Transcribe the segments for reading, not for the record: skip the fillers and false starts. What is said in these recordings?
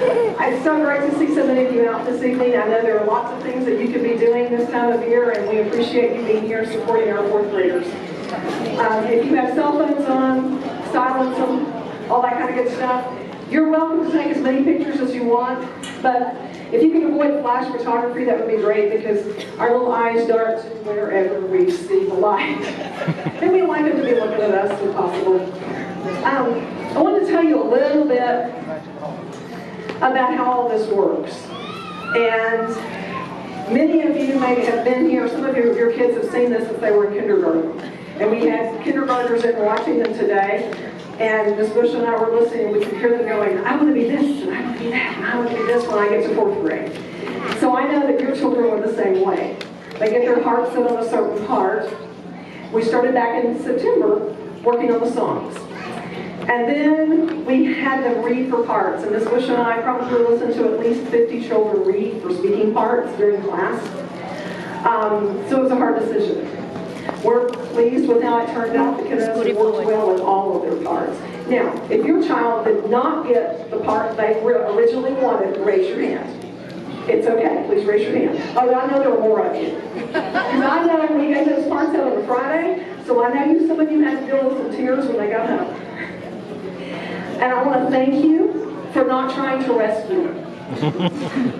It's so great to see so many of you out this evening. I know there are lots of things that you could be doing this time of year, and we appreciate you being here supporting our fourth graders. If you have cell phones on, silence them, all that kind of good stuff, you're welcome to take as many pictures as you want, but if you can avoid flash photography, that would be great, because our little eyes dart wherever we see the light. And we like them to be looking at us if possible. I want to tell you a little bit about how all this works. And many of you may have been here, some of your kids have seen this if they were in kindergarten. And we had kindergartners in watching them today. And Ms. Bush and I were listening, and we could hear them going, I want to be this, and I want to be that, and I want to be this when I get to fourth grade. So I know that your children are the same way. They get their hearts set on a certain part. We started back in September working on the songs. And then we had them read for parts. And Ms. Bush and I probably listened to at least 50 children read for speaking parts during class. So it was a hard decision. We're pleased with how it turned out. The kiddos worked well in all of their parts. Now, if your child did not get the part they originally wanted, raise your hand. It's okay. Please raise your hand. Oh, I know there are more of you. Because I know we gave those parts out on a Friday, so I know some of you had to deal with some tears when they got home. And I want to thank you for not trying to rescue them.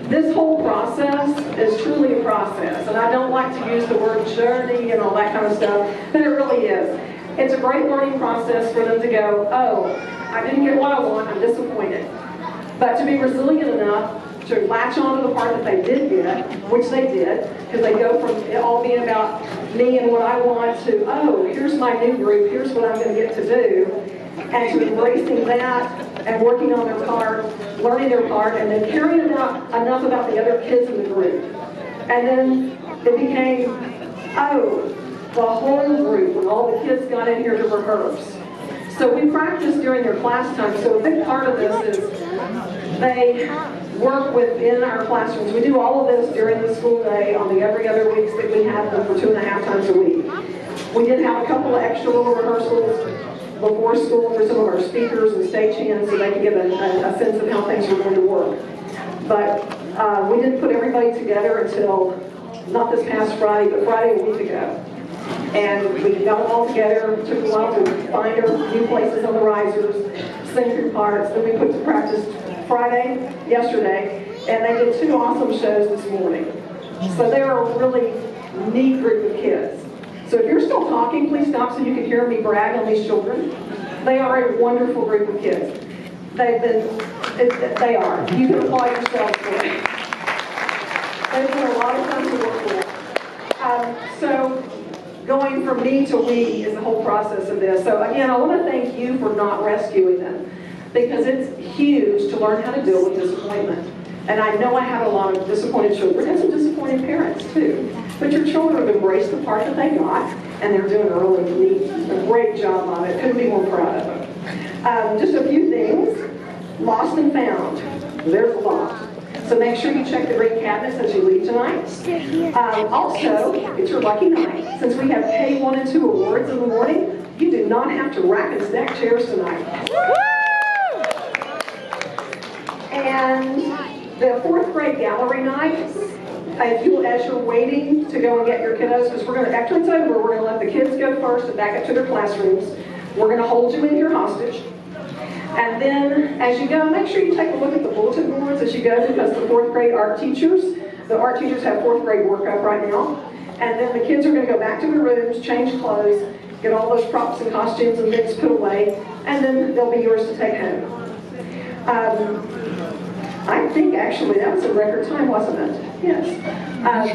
This whole process is truly a process, and I don't like to use the word journey and all that kind of stuff, but it really is. It's a great learning process for them to go, oh, I didn't get what I want, I'm disappointed. But to be resilient enough to latch on to the part that they did get, which they did, because they go from it all being about me and what I want to, oh, here's my new group, here's what I'm going to get to do, and to embracing that and working on their part, learning their part, and then caring enough about the other kids in the group. And then it became, oh, the whole group, when all the kids got in here to rehearse. So we practiced during their class time, so a big part of this is they work within our classrooms. We do all of this during the school day on the every other weeks that we have them for 2.5 times a week. We did have a couple of extra little rehearsals before school for some of our speakers and stagehands so they could get a sense of how things were going to work. But we didn't put everybody together until, not this past Friday, but Friday a week ago. And we got them all together. It took a while to find our new places on the risers, sing through parts. Then we put to practice yesterday, and they did 2 awesome shows this morning. So they're a really neat group of kids. So if you're still talking, please stop so you can hear me brag on these children. They are a wonderful group of kids. They are. You can applaud yourselves for it. They've been a lot of fun to work with. So going from me to we is the whole process of this. So again, I want to thank you for not rescuing them, because it's huge to learn how to deal with disappointment. And I know I have a lot of disappointed children and some disappointed parents too. But your children have embraced the part that they got, and they're doing a really neat, a great job on it. Couldn't be more proud of them. Just a few things. Lost and found. There's a lot. So make sure you check the green cabinets as you leave tonight. Also, it's your lucky night. Since we have K1 and 2 awards in the morning, you do not have to rack and stack chairs tonight. And the 4th grade gallery night, as you're waiting to go and get your kiddos, because after it's over, we're going to let the kids go first and back up to their classrooms. We're going to hold you in here hostage. And then, as you go, make sure you take a look at the bulletin boards as you go, because the 4th grade art teachers have 4th grade work up right now. And then the kids are going to go back to their rooms, change clothes, get all those props and costumes and things put away, and then they'll be yours to take home. I think actually that was a record time, wasn't it? Yes.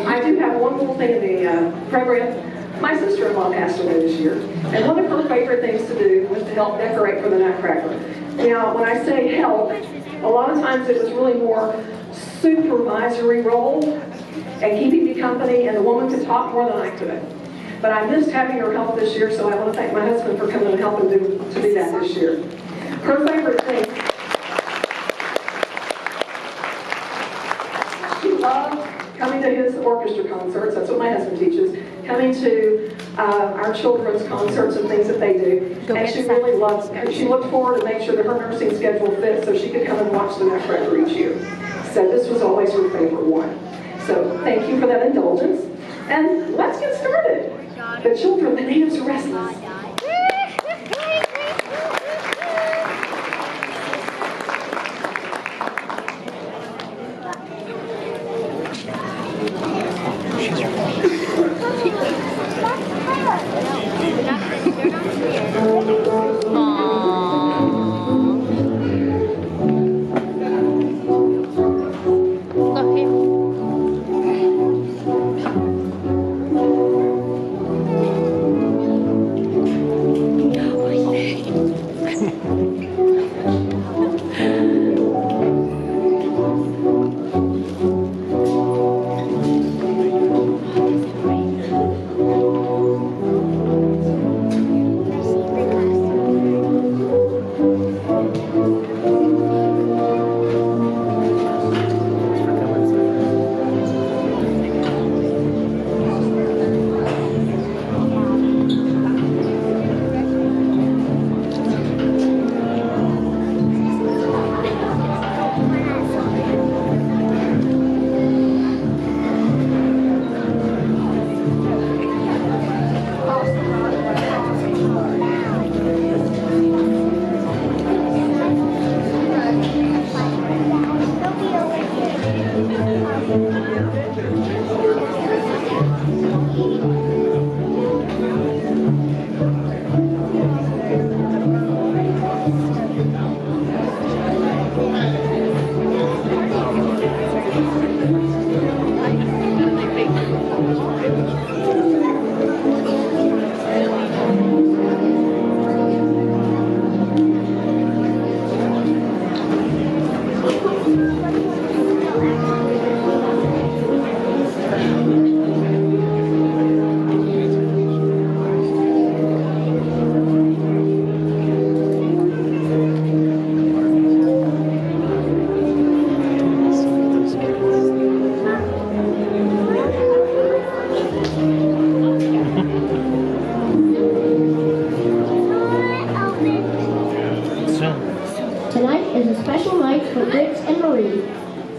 I do have one little thing in the program. My sister-in-law passed away this year, and one of her favorite things to do was to help decorate for the Nutcracker. Now, when I say help, a lot of times it was really more supervisory role and keeping me company, and the woman could talk more than I could. But I missed having her help this year, so I want to thank my husband for coming and helping to do that this year. Her favorite thing, she loved coming to his orchestra concerts. That's what my husband teaches. Coming to our children's concerts and things that they do. And she really loves it. She looked forward to make sure that her nursing schedule fit so she could come and watch the Nutcracker each year. So this was always her favorite one. So thank you for that indulgence. And let's get started. The children, the natives are restless.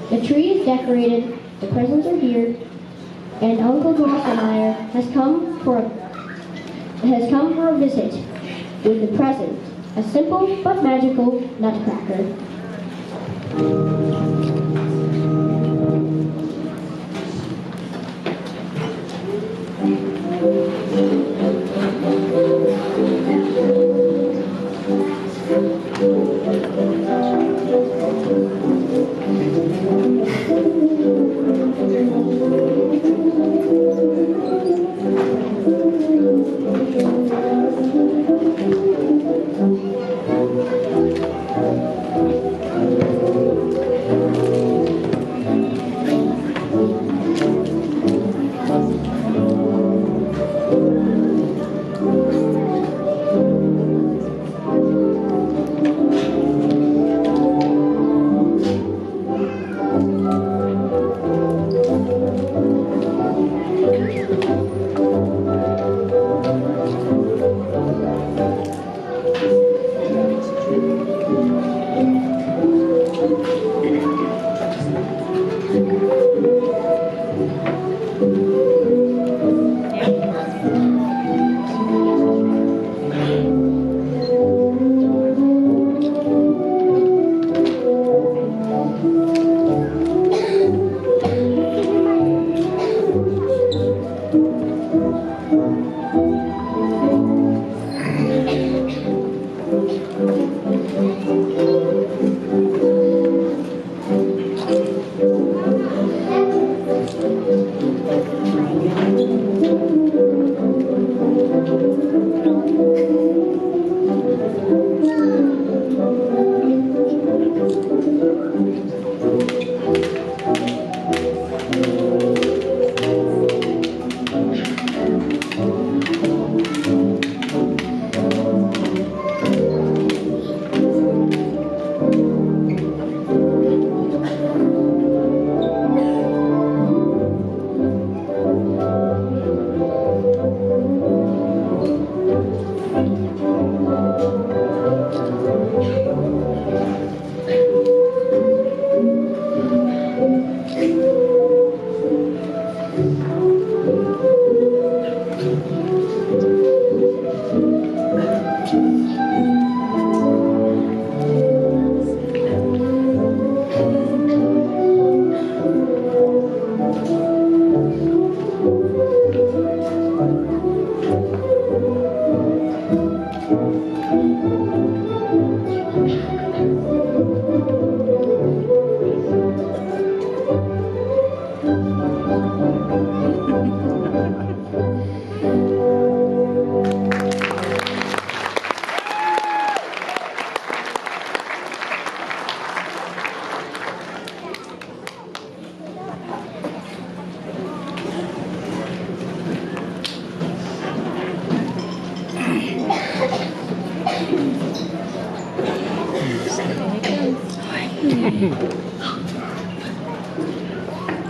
The tree is decorated, the presents are here, and Uncle Drosselmeyer has come for a visit with the present, a simple but magical Nutcracker.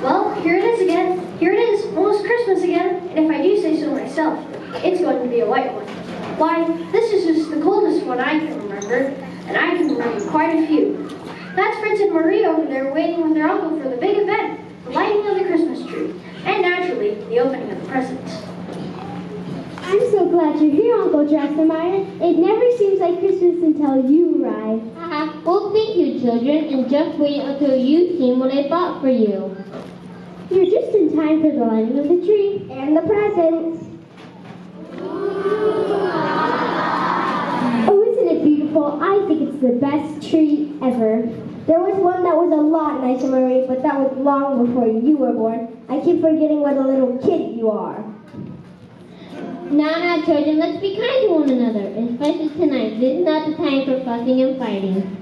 Well, here it is again. Here it is, almost Christmas again. And if I do say so myself, it's going to be a white one. Why, this is just the coldest one I can remember, and I can remember quite a few. That's Fritz and Marie over there waiting with their uncle for the big event, the lighting of the Christmas tree, and naturally, the opening of the presents. I'm so glad you're here, Uncle Drosselmeyer. It never seems like Christmas until you arrive. Well, thank you, children, and just wait until you've seen what I bought for you. You're just in time for the lighting of the tree and the presents. Oh, isn't it beautiful? I think it's the best tree ever. There was one that was a lot nicer, Marie, but that was long before you were born. I keep forgetting what a little kid you are. Now, children, let's be kind to one another, especially tonight. This is not the time for fussing and fighting.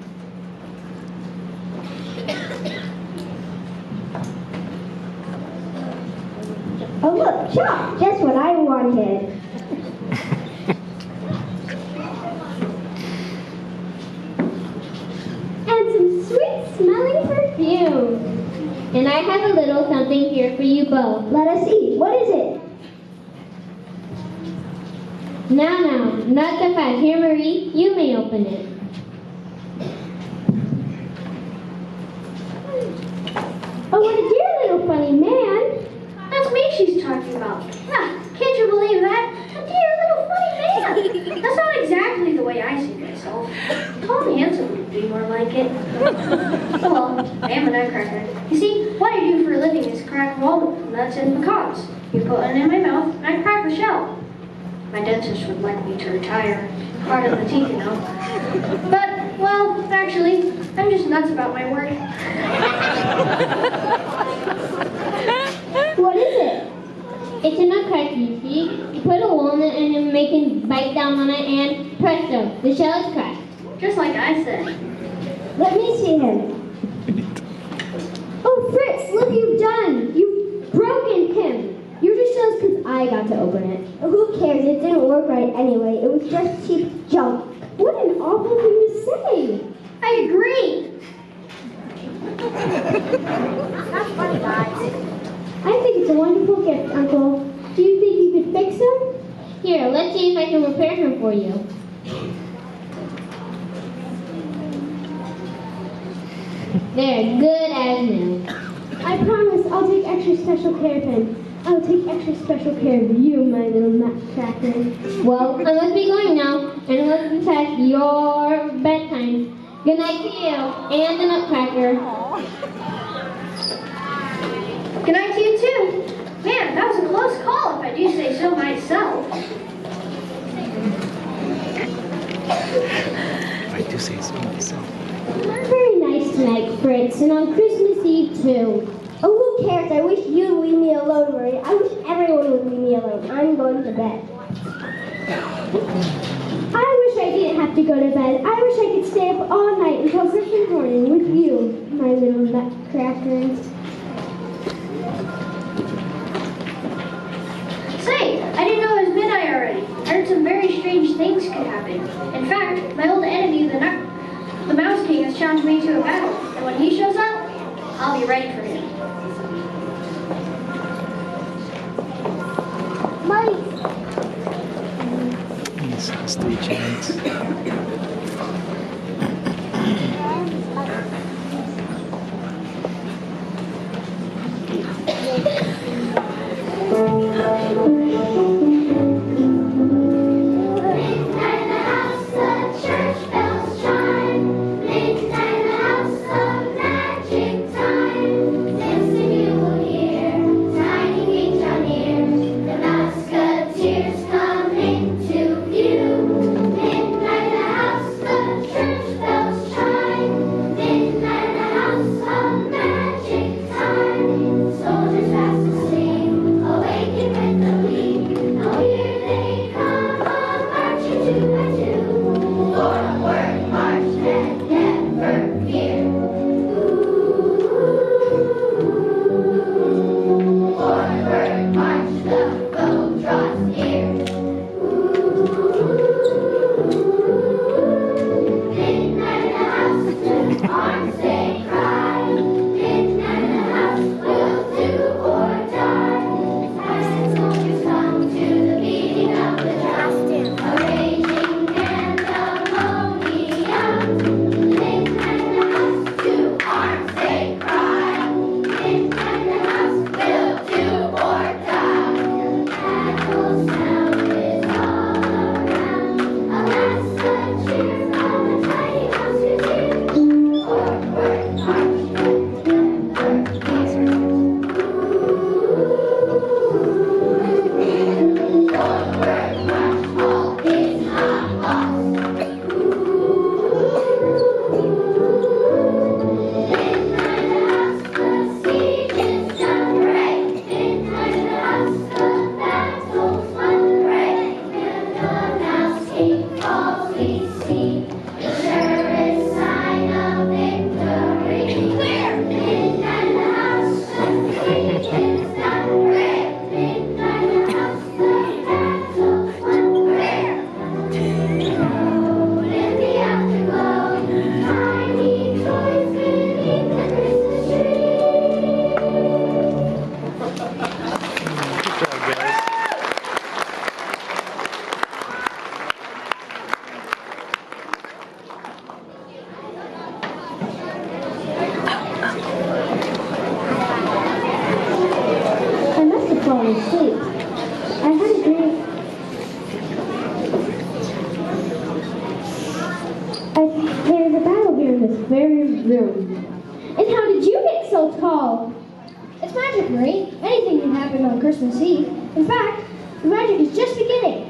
Oh, look, Chop! Just what I wanted. And some sweet-smelling perfume. And I have a little something here for you both. Let us see. What is it? Now, not so fast. Here, Marie, you may open it. Oh, what a dear little funny man. That's me she's talking about. Ah, can't you believe that? A dear little funny man. That's not exactly the way I see myself. Tall and handsome would be more like it. Well, I am a nutcracker. You see, what I do for a living is crack walnut nuts and pecans. You put one in my mouth, and I crack the shell. My dentist would like me to retire. Part of the teeth, you know. But, well, actually, I'm just nuts about my work. What is it? It's a nutcracker, you see. You put a walnut in and make it bite down on it, and presto, the shell is cracked. Just like I said. Let me see him. Oh, Fritz, look you've done. You've broken him. You're just jealous because I got to open it. Who cares? It didn't work right anyway. It was just cheap junk. What an awful thing to say. I agree. That's funny, guys. I think it's a wonderful gift, Uncle. Do you think you could fix him? Here, let's see if I can repair him for you. There, good as new. I promise I'll take extra special care of him. I'll take extra special care of you, my little nutcracker. Well, I must be going now, and it must be past your bedtime. Good night to you and the nutcracker. Good night to you, too. Man, that was a close call, if I do say so myself. I do say so myself. Very nice tonight, Fritz, and on Christmas Eve, too. Oh, who cares? I wish you'd leave me alone, Marie. I wish everyone would leave me alone. I'm going to bed. I wish I didn't have to go to bed. I wish I could stay up all night until Christmas morning with you, my little nutcracker. Say, I didn't know it was midnight already. I heard some very strange things could happen. In fact, my old enemy, the Mouse King, has challenged me to a battle. And when he shows up, I'll be ready for him. Yes, stay chance. Musketeers coming to view. Midnight falling asleep. I had a dream. There's a battle here in this very room. And how did you get so tall? It's magic, Marie. Anything can happen on Christmas Eve. In fact, the magic is just beginning.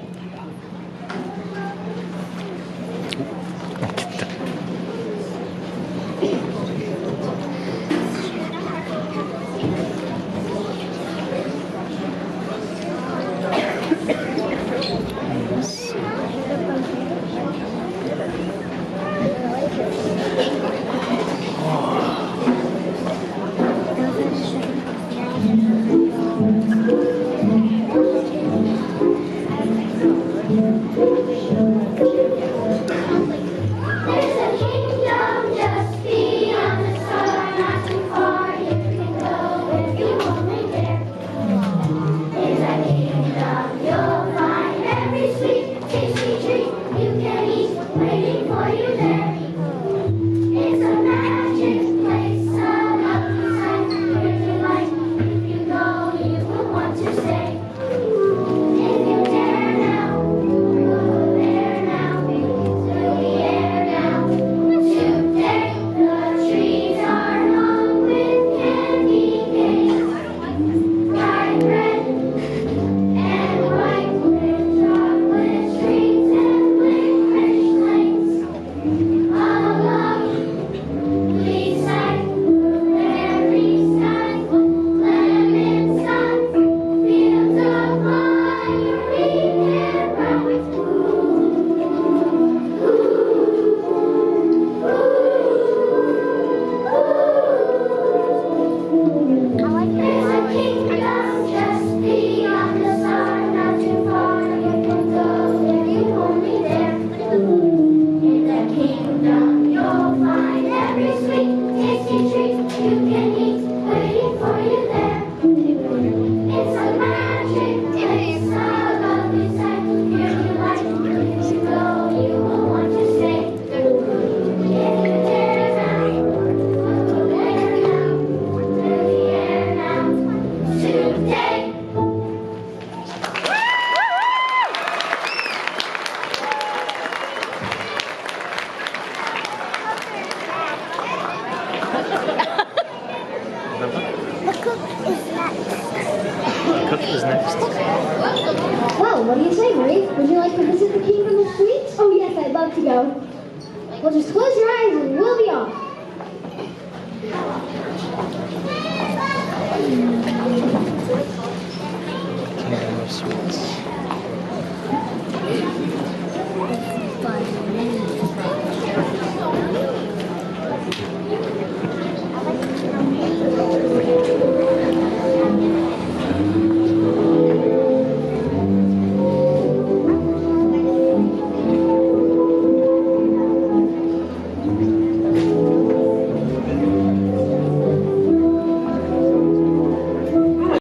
Well, what do you say, Marie? Would you like to visit the Kingdom of Sweets? Oh yes, I'd love to go. Well, just close your eyes.